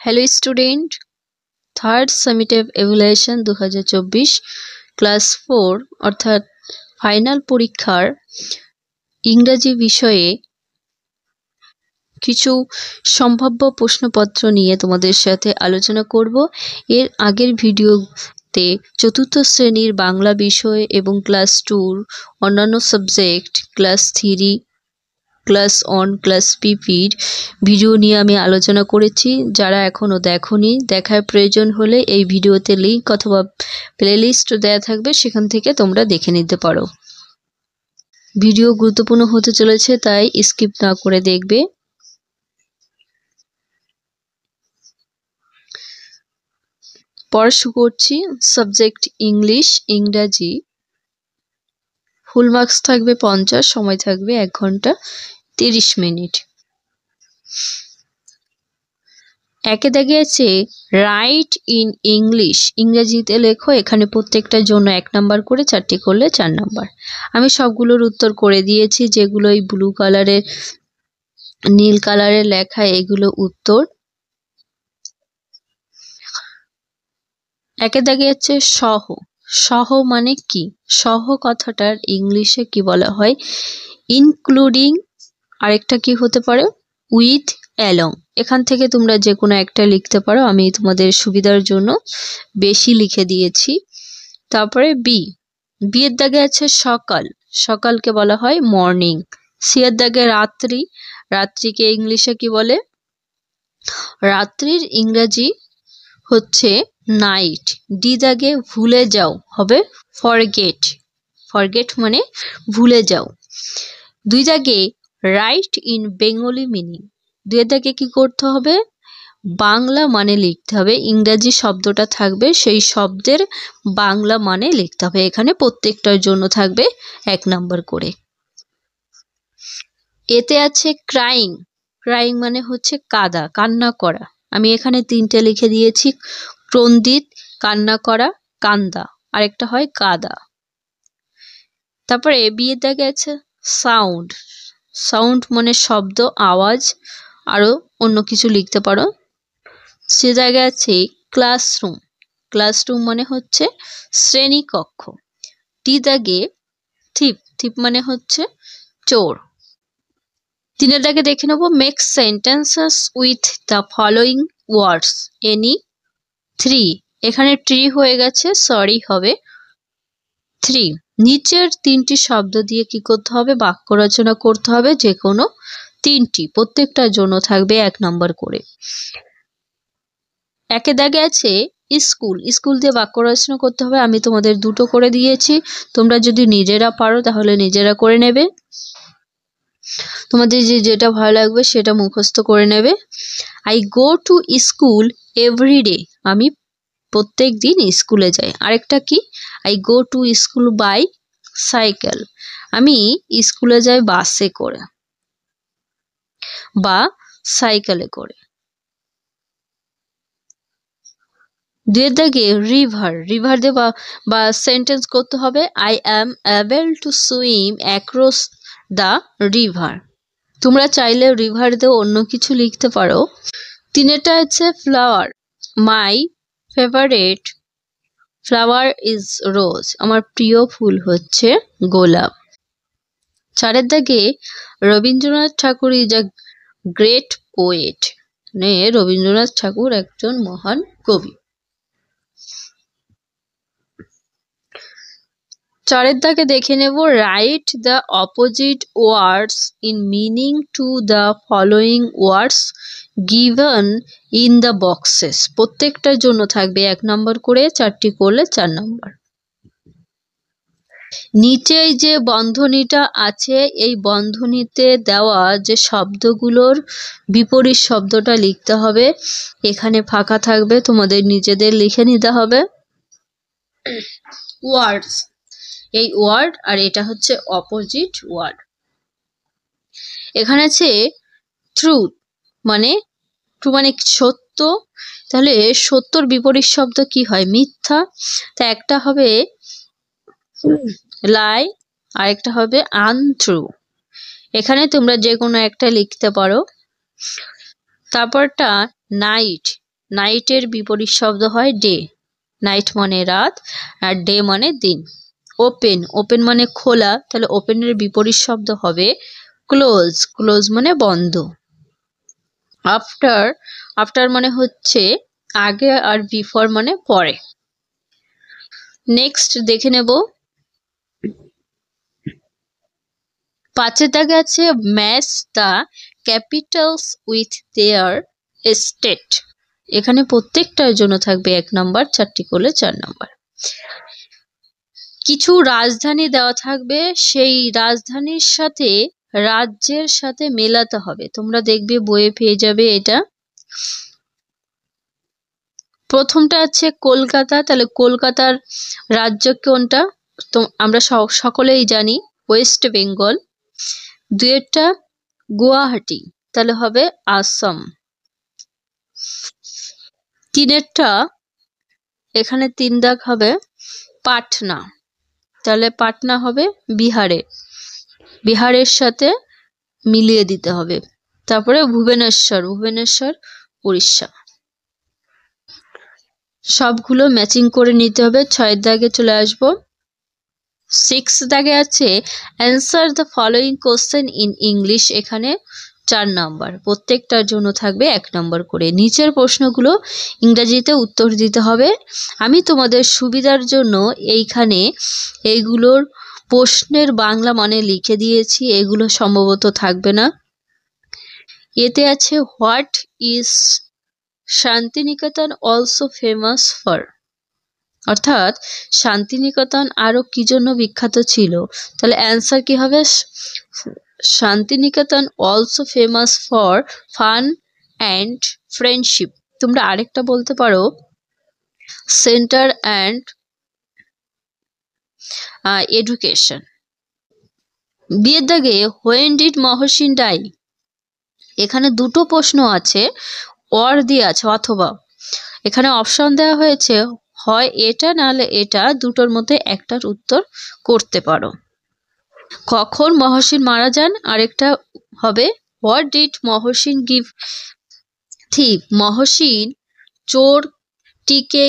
Hello student, third summative evaluation 2024 class 4 অর্থাৎ final পরীক্ষার ইংরেজি বিষয়ে কিছু সম্ভাব্য প্রশ্নপত্র নিয়ে তোমাদের সাথে আলোচনা করব। এর আগের ভিডিওতে চতুর্থ শ্রেণীর বাংলা বিষয় এবং ক্লাস 2 অন্যান্য সাবজেক্ট ক্লাস 3 ক্লাস 1 ক্লাস পিপির ভিডিও নিয়ে আমি আলোচনা করেছি। যারা এখনো দেখোনি, দেখার প্রয়োজন হলে এই ভিডিওতে লিংক অথবা প্লেলিস্ট দেওয়া থাকবে, সেখান থেকে তোমরা দেখে নিতে পারো। ভিডিও গুরুত্বপূর্ণ হতে চলেছে, তাই স্কিপ না করে দেখবে। পড়া শুরু করছি। সাবজেক্ট ইংলিশ, ইংরাজি। ফুল মার্কস থাকবে 50, সময় থাকবে 1 ঘন্টা 30 মিনিট। একে দাগে আছে রাইট ইন ইংলিশ, ইংরেজিতে লেখো। এখানে প্রত্যেকটার জন্য 1 নাম্বার করে, 4টি করলে 4 নাম্বার। আমি সবগুলোর উত্তর করে দিয়েছি। যেগুলো এই ব্লু কালারের, নীল কালারের লেখা, এগুলো উত্তর। একে দাগে আছে সহ। সহ মানে কি? সহ কথাটার ইংলিশে কি বলা হয়? ইনক্লুডিং, আরেকটা কি হতে পারে? With, along. এখান থেকে তোমরা যে কোনো একটা লিখতে পারো, আমি তোমাদের সুবিধার জন্য বেশি লিখে দিয়েছি। তারপরে বি, বি এর দাগে আছে সকাল, সকালকে বলা হয় মর্নিং। সি এর দাগে রাত্রি, রাত্রিকে ইংলিশে কি বলে? রাত্রির ইংরেজি হচ্ছে নাইট। ডি দাগে ভুলে যাও হবে ফরগেট, ফরগেট মানে ভুলে যাও। 2 দাগে রাইট ইন বেঙ্গলি মিনিং, 2 দাগে কি করতে হবে? বাংলা মানে লিখতে হবে। ইংরেজি শব্দটা থাকবে, সেই শব্দের বাংলা মানে লিখতে হবে। এখানে প্রত্যেকটার জন্য থাকবে 1 নাম্বার করে। এতে আছে ক্রাইং, ক্রাইং মানে হচ্ছে কাঁদা, কান্না করা। আমি এখানে 3টে লিখে দিয়েছি। ক্রন্দিত, কান্না করা, কান্দা, আরেকটা হয় কাদা। তারপরে বি এর দাগে আছে সাউন্ড, সাউন্ড মানে শব্দ, আওয়াজ, আরো অন্য কিছু লিখতে পারো। সে জায়গায় আছে ক্লাসরুম, ক্লাসরুম মানে হচ্ছে শ্রেণীকক্ষ। টি দাগে থিপ, থিপ মানে হচ্ছে চোর। 3 এর দাগে দেখে নেব make sentences with the following words any 3। এখানে ট্রি হয়ে গেছে, সরি হবে 3। নিচের 3টি শব্দ দিয়ে কি করতে হবে? বাক্য রচনা করতে হবে, যে কোনো 3টি। প্রত্যেকটার জন্য থাকবে 1 নাম্বার করে। একে দাগে আছে স্কুল, স্কুল দিয়ে বাক্য রচনা করতে হবে। আমি তোমাদের 2টো করে দিয়েছি, তোমরা যদি নিজেরা পারো তাহলে নিজেরা করে নেবে। তোমাদের যেটা ভালো লাগবে সেটা মুখস্থ করে নেবে। I go to school every day, আমি প্রত্যেক দিন স্কুলে যাই। আরেকটা কি? I go to school by cycle, আমি স্কুলে যাই বাসে করে বা সাইকেলে করে। 2 এর দাগে রিভার, রিভার দিয়ে বা সেন্টেন্স করতে হবে। I am able to swim across the river. তোমরা চাইলে রিভার দিয়ে অন্য কিছু লিখতে পারো। 3টা আছে flower, my favourite flower is রোজ, আমার প্রিয় ফুল হচ্ছে গোলাপ। 4 এর দাগে রবীন্দ্রনাথ ঠাকুর ইজ আ গ্রেট পোয়েট, মানে রবীন্দ্রনাথ ঠাকুর একজন মহান কবি। 4 এর দাগে দেখে নেব write the opposite words in meaning to the following words given in the boxes. প্রত্যেকটার জন্য থাকবে 1 নাম্বার করে, 4টি করলে 4 নাম্বার। নিচে যে বন্ধনীটা আছে, এই বন্ধনীতে দেওয়া যে শব্দগুলোর বিপরীত শব্দটা লিখতে হবে। এখানে ফাঁকা থাকবে, তোমাদের নিজেদের লিখে নিতে হবে। ওয়ার্ডস, এই ওয়ার্ড, আর এটা হচ্ছে অপোজিট ওয়ার্ড। এখানে আছে ট্রুথ, মানে ট্রু মানে সত্য। তাহলে সত্যর বিপরীত শব্দ কি হয়? মিথ্যা। তা একটা হবে লাই, আরেকটা হবে আনট্রু। এখানে তোমরা যে কোনো একটা লিখতে পারো। তারপরটা নাইট, নাইটের বিপরীত শব্দ হয় ডে। নাইট মানে রাত আর ডে মানে দিন। ওপেন, ওপেন মানে খোলা, তাহলে ওপেনের বিপরীত শব্দ হবে ক্লোজ। ক্লোজ মানে বন্ধ। আফটার, আফটার মানে হচ্ছে আগে, আর বিফোর মানে পরে। নেক্সট দেখে নেব, 5 দাগে আছে match the Capitals with their state. এখানে প্রত্যেকটার জন্য থাকবে 1 নাম্বার, 4টি করলে 4 নাম্বার। কিছু রাজধানী দেওয়া থাকবে, সেই রাজধানীর সাথে রাজ্যের সাথে মেলাতে হবে। তোমরা দেখবে বইয়ে পেয়ে যাবে এটা। প্রথমটা আছে কলকাতা, তাহলে কলকাতার রাজ্য কোনটা? তো আমরা সকলেই জানি ওয়েস্ট বেঙ্গল। 2 গুয়াহাটি, তাহলে হবে আসাম। 3 এখানে 3 দাগ হবে পাটনা, তাহলে পাটনা হবে বিহারে, বিহারের সাথে মিলিয়ে দিতে হবে। তারপরে ভুবনেশ্বর, ভুবনেশ্বর উড়িষ্যা। সবগুলো ম্যাচিং করে নিতে হবে। 6 দাগে চলে আসব। 6 দাগে আছে answer the following question in English. এখানে 4 নাম্বার, প্রত্যেকটার জন্য থাকবে 1 নাম্বার করে। নিচের প্রশ্নগুলো ইংরেজিতে উত্তর দিতে হবে। আমি তোমাদের সুবিধার জন্য এইখানে এইগুলোর প্রশ্নের বাংলা মানে লিখে দিয়েছি, এগুলো সম্ভবত থাকবে না। এতে আছে what is Shantiniketan also famous for, অর্থাৎ শান্তিনিকেতন আরো কি জন্য বিখ্যাত ছিল। তাহলে অ্যান্সার কি হবে? Shantiniketan also famous for fun and friendship. তোমরা আরেকটা বলতে পারো সেন্টার অ্যান্ড এডুকেশন। বিয়ের দাগে হোয়েন ডিড মহসিন ডাই। এখানে 2টো প্রশ্ন আছে, অর দিয়ে আছে অথবা। এখানে অপশন দেওয়া হয়েছে হয় এটা নাহলে এটা, দুটোর মধ্যে একটার উত্তর করতে পারো। কখন মহসিন মারা যান? আরেকটা হবে what did Mohsin give thief. Mohsin চোরটিকে